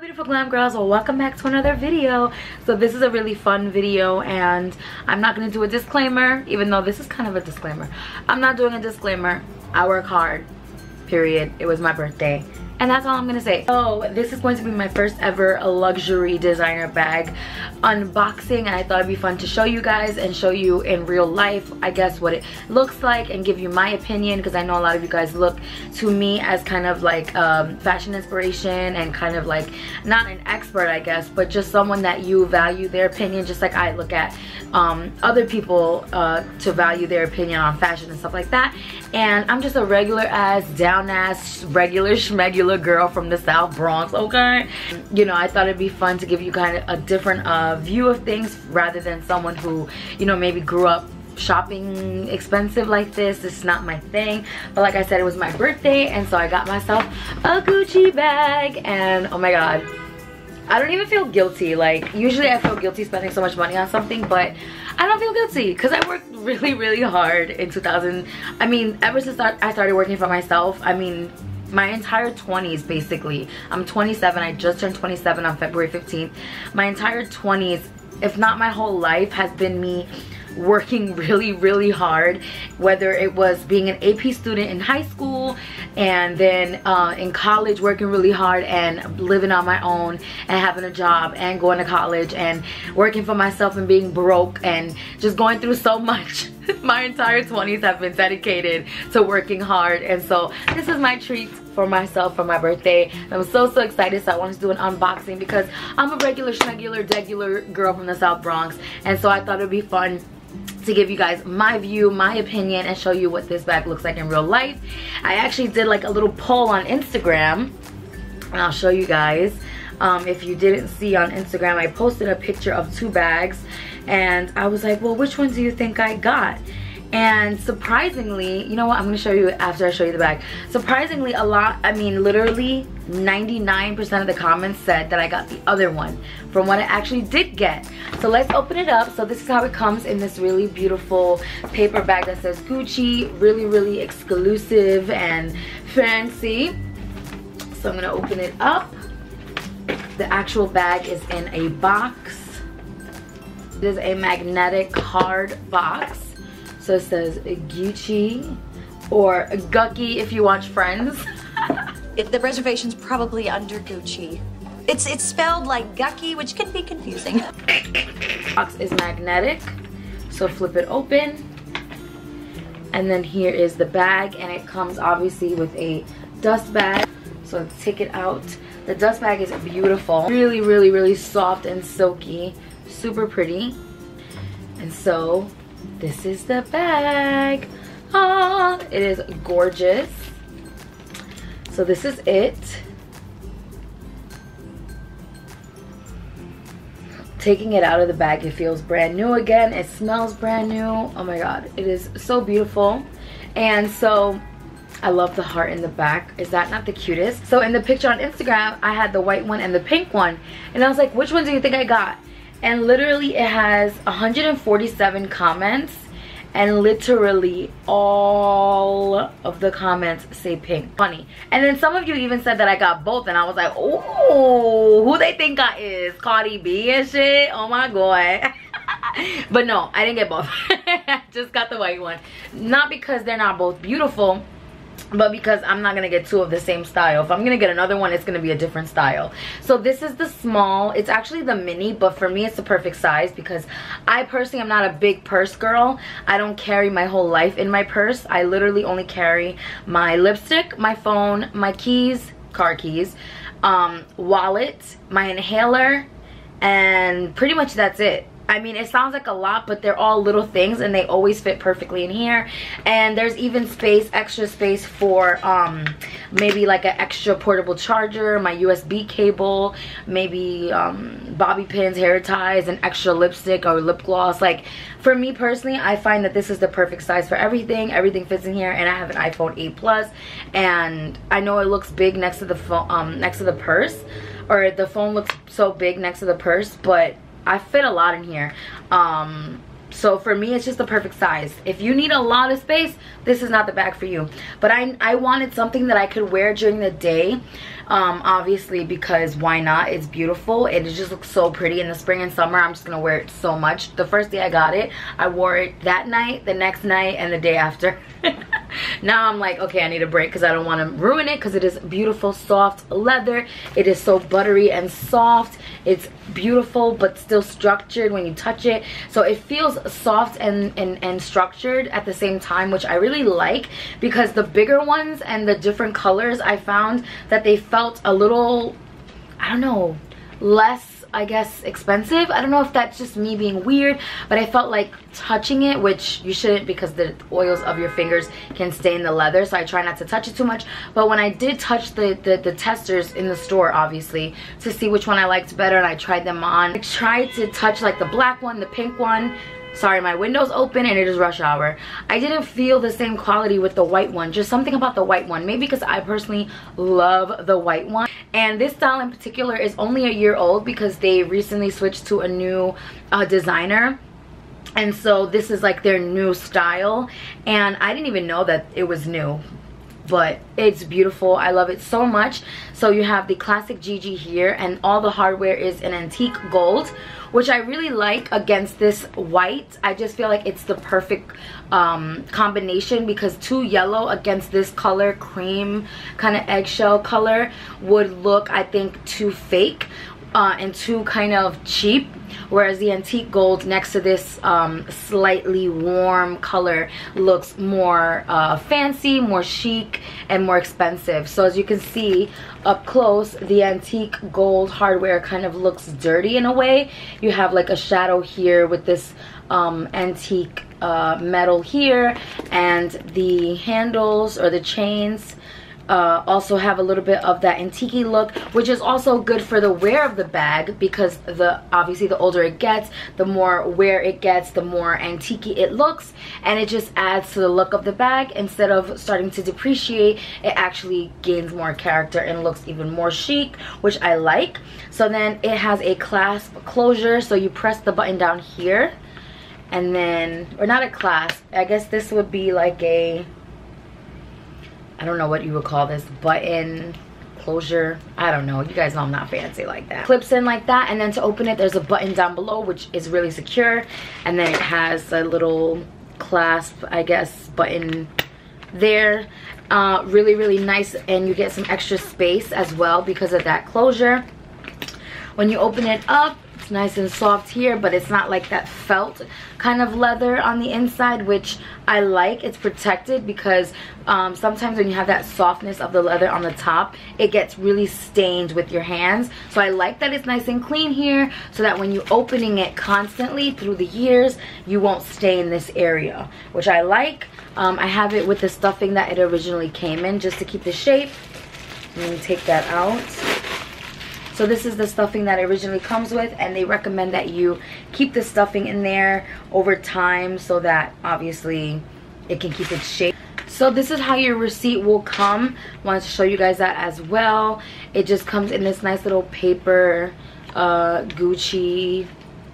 beautiful glam girls, well, welcome back to another video. So this is a really fun video and I'm not going to do a disclaimer, even though this is kind of a disclaimer. I'm not doing a disclaimer. I work hard, period. It was my birthday and that's all I'm gonna say. So this is going to be my first ever luxury designer bag unboxing, and I thought it'd be fun to show you guys and show you in real life, I guess, what it looks like and give you my opinion, because I know a lot of you guys look to me as kind of like fashion inspiration and kind of like not an expert, I guess, but just someone that you value their opinion, just like I look at other people to value their opinion on fashion and stuff like that. And I'm just a regular ass, down ass, regular schmegular girl from the South Bronx, okay? You know, I thought it'd be fun to give you kind of a different view of things rather than someone who, you know, maybe grew up shopping expensive like this. This is not my thing, but like I said, it was my birthday and so I got myself a Gucci bag, and oh my god, I don't even feel guilty. Like, usually I feel guilty spending so much money on something, but I don't feel guilty because I worked really hard in 2000. I mean, ever since I started working for myself, I mean, my entire 20s basically. I'm 27, I just turned 27 on February 15th. My entire 20s, if not my whole life, has been me working really hard, whether it was being an AP student in high school and then in college working really hard and living on my own and having a job and going to college and working for myself and being broke and just going through so much. My entire 20s have been dedicated to working hard, and so this is my treat for myself for my birthday. I'm so excited, so I wanted to do an unboxing because I'm a regular schmegular degular girl from the South Bronx, and so I thought it'd be fun to give you guys my view, my opinion, and show you what this bag looks like in real life. I actually did like a little poll on Instagram, and I'll show you guys. If you didn't see on Instagram, I posted a picture of two bags and I was like, well, which one do you think I got? And surprisingly, you know what, I'm gonna show you after I show you the bag. Surprisingly, a lot, I mean literally 99% of the comments said that I got the other one from what I actually did get. So let's open it up. So this is how it comes in this really beautiful paper bag that says Gucci, really exclusive and fancy. So I'm gonna open it up. The actual bag is in a box. It is a magnetic hard box. So it says Gucci, or Gucky if you watch Friends. The reservation's probably under Gucci. It's spelled like Gucky, which can be confusing. Box is magnetic, so flip it open. And then here is the bag, and it comes obviously with a dust bag. So let's take it out. The dust bag is beautiful. Really soft and silky. Super pretty. And so this is the bag. Ah, it is gorgeous. So this is it. Taking it out of the bag, it feels brand new again. It smells brand new. Oh my god, it is so beautiful. And so I love the heart in the back. Is that not the cutest? So in the picture on Instagram, I had the white one and the pink one, and I was like, which one do you think I got? And literally it has 147 comments, and literally all of the comments say pink. Funny. And then some of you even said that I got both, and I was like, oh, who they think I is? Cardi B and shit? Oh my god. But no, I didn't get both. I just got the white one. Not because they're not both beautiful, but because I'm not gonna get two of the same style. If I'm gonna get another one, it's gonna be a different style. So this is the small. It's actually the mini, but for me it's the perfect size because I personally am not a big purse girl. I don't carry my whole life in my purse. I literally only carry my lipstick, my phone, my keys, car keys, wallet, my inhaler, and pretty much that's it. I mean, it sounds like a lot, but they're all little things and they always fit perfectly in here. And there's even space, extra space for maybe like an extra portable charger, my USB cable, maybe bobby pins, hair ties, an extra lipstick or lip gloss. Like, for me personally, I find that this is the perfect size for everything. Everything fits in here, and I have an iPhone 8 Plus, and I know it looks big next to the phone, next to the purse, or the phone looks so big next to the purse, but I fit a lot in here. So for me, it's just the perfect size. If you need a lot of space, this is not the bag for you. But I wanted something that I could wear during the day, obviously, because why not? It's beautiful. It just looks so pretty in the spring and summer. I'm just gonna wear it so much. The first day I got it, I wore it that night, the next night, and the day after. Now I'm like, okay, I need a break because I don't want to ruin it, because it is beautiful soft leather. It is so buttery and soft. It's beautiful but still structured when you touch it, so it feels soft and structured at the same time, which I really like, because the bigger ones and the different colors, I found that they felt a little, I don't know, less, I guess, expensive. I don't know if that's just me being weird, but I felt like touching it, which you shouldn't because the oils of your fingers can stain the leather, so I try not to touch it too much. But when I did touch the testers in the store, obviously, to see which one I liked better, and I tried them on. I tried to touch like the black one, the pink one. Sorry, my window's open and it is rush hour. I didn't feel the same quality with the white one. Just something about the white one. Maybe because I personally love the white one. And this style in particular is only a year old because they recently switched to a new designer. And so this is like their new style. And I didn't even know that it was new. But it's beautiful. I love it so much. So you have the classic GG here, and all the hardware is in antique gold, which I really like against this white. I just feel like it's the perfect combination, because too yellow against this color, cream kind of eggshell color, would look, I think, too fake and too kind of cheap. Whereas the antique gold next to this slightly warm color looks more fancy, more chic, and more expensive. So as you can see up close, the antique gold hardware kind of looks dirty in a way. You have like a shadow here with this antique metal here, and the handles or the chains also have a little bit of that antique look, which is also good for the wear of the bag, because obviously the older it gets, the more wear it gets, the more antique it looks, and it just adds to the look of the bag. Instead of starting to depreciate, it actually gains more character and looks even more chic, which I like. So then it has a clasp closure, so you press the button down here, and then, or not a clasp, I guess this would be like a, I don't know what you would call this, button closure. I don't know. You guys know I'm not fancy like that. Clips in like that, and then to open it, there's a button down below, which is really secure. And then it has a little clasp, I guess, button there. Really, really nice, and you get some extra space as well because of that closure. When you open it up, it's nice and soft here, but it's not like that felt kind of leather on the inside, which I like. It's protected because sometimes when you have that softness of the leather on the top, it gets really stained with your hands. So I like that it's nice and clean here, so that when you're opening it constantly through the years, you won't stain this area, which I like. I have it with the stuffing that it originally came in, just to keep the shape. Let me take that out. So this is the stuffing that it originally comes with, and they recommend that you keep the stuffing in there over time so that obviously it can keep its shape. So this is how your receipt will come. I wanted to show you guys that as well. It just comes in this nice little paper Gucci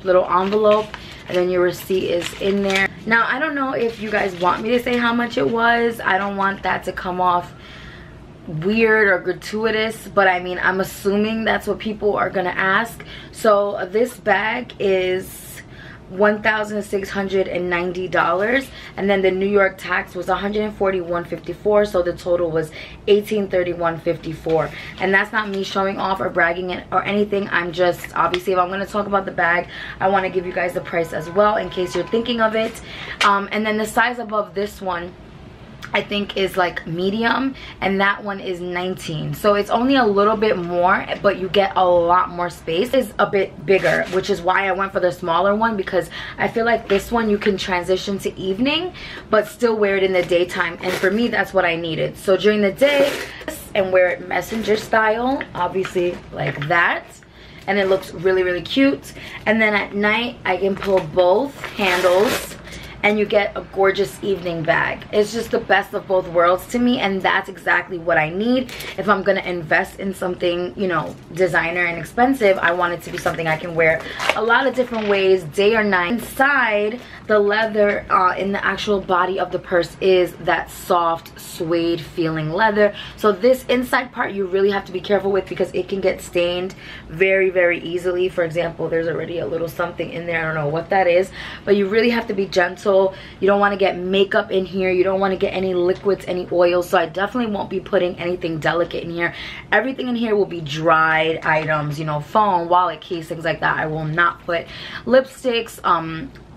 little envelope, and then your receipt is in there. Now I don't know if you guys want me to say how much it was. I don't want that to come off weird or gratuitous, but I mean, I'm assuming that's what people are gonna ask. So this bag is $1,690, and then the New York tax was $141.54, so the total was $1,831.54. And that's not me showing off or bragging it or anything. I'm just, obviously, if I'm going to talk about the bag, I want to give you guys the price as well in case you're thinking of it. And then the size above this one, I think, is like medium, and that one is 19. So it's only a little bit more, but you get a lot more space. It's a bit bigger, which is why I went for the smaller one, because I feel like this one you can transition to evening but still wear it in the daytime, and for me that's what I needed. So during the day, and wear it messenger style, obviously like that, and it looks really, really cute. And then at night I can pull both handles and you get a gorgeous evening bag. It's just the best of both worlds to me, and that's exactly what I need. If I'm gonna invest in something, you know, designer and expensive, I want it to be something I can wear a lot of different ways, day or night. Inside, the leather in the actual body of the purse is that soft suede feeling leather. So this inside part you really have to be careful with because it can get stained very, very easily. For example, there's already a little something in there. I don't know what that is, but you really have to be gentle. You don't want to get makeup in here. You don't want to get any liquids, any oils. So I definitely won't be putting anything delicate in here. Everything in here will be dried items, you know, phone, wallet, keys, things like that. I will not put lipsticks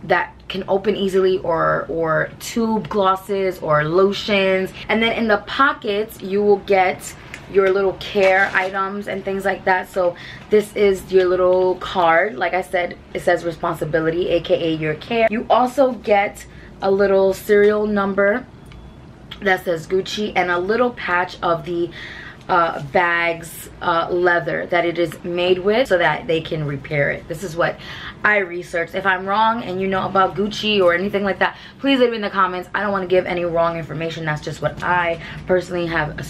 that can open easily, or tube glosses or lotions. And then in the pockets you will get your little care items and things like that. So this is your little card. Like I said, it says responsibility, aka your care. You also get a little serial number that says Gucci and a little patch of the bag's leather that it is made with so that they can repair it. This is what I researched. If I'm wrong and you know about Gucci or anything like that, please leave me in the comments. I don't want to give any wrong information. That's just what I personally have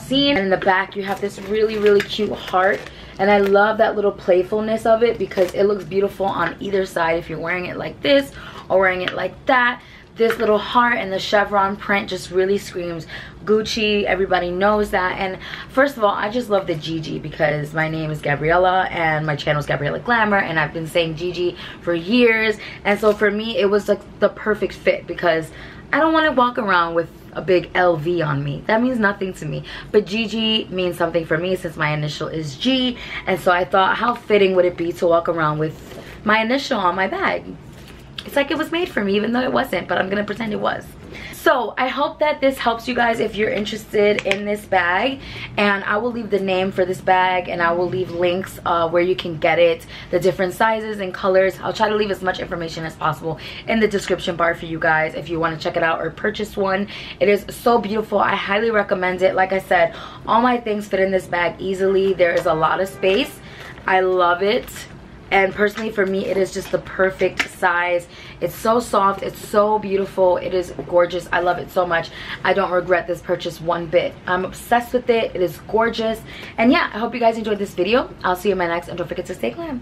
seen. And in the back you have this really, really cute heart, and I love that little playfulness of it because it looks beautiful on either side if you're wearing it like this or wearing it like that. This little heart and the chevron print just really screams Gucci. Everybody knows that. And first of all, I just love the Gigi because my name is Gabriella and my channel is Gabriellaglamour, and I've been saying Gigi for years. And so for me, it was like the perfect fit because I don't want to walk around with a big LV on me. That means nothing to me. But Gigi means something for me since my initial is G. And so I thought, how fitting would it be to walk around with my initial on my bag? It's like it was made for me, even though it wasn't, but I'm gonna pretend it was. So I hope that this helps you guys if you're interested in this bag, and I will leave the name for this bag and I will leave links where you can get it, the different sizes and colors. I'll try to leave as much information as possible in the description bar for you guys if you want to check it out or purchase one. It is so beautiful. I highly recommend it. Like I said, all my things fit in this bag easily. There is a lot of space. I love it. And personally for me, it is just the perfect size. It's so soft, it's so beautiful, it is gorgeous. I love it so much. I don't regret this purchase one bit. I'm obsessed with it. It is gorgeous. And yeah, I hope you guys enjoyed this video. I'll see you in my next, and don't forget to stay glam.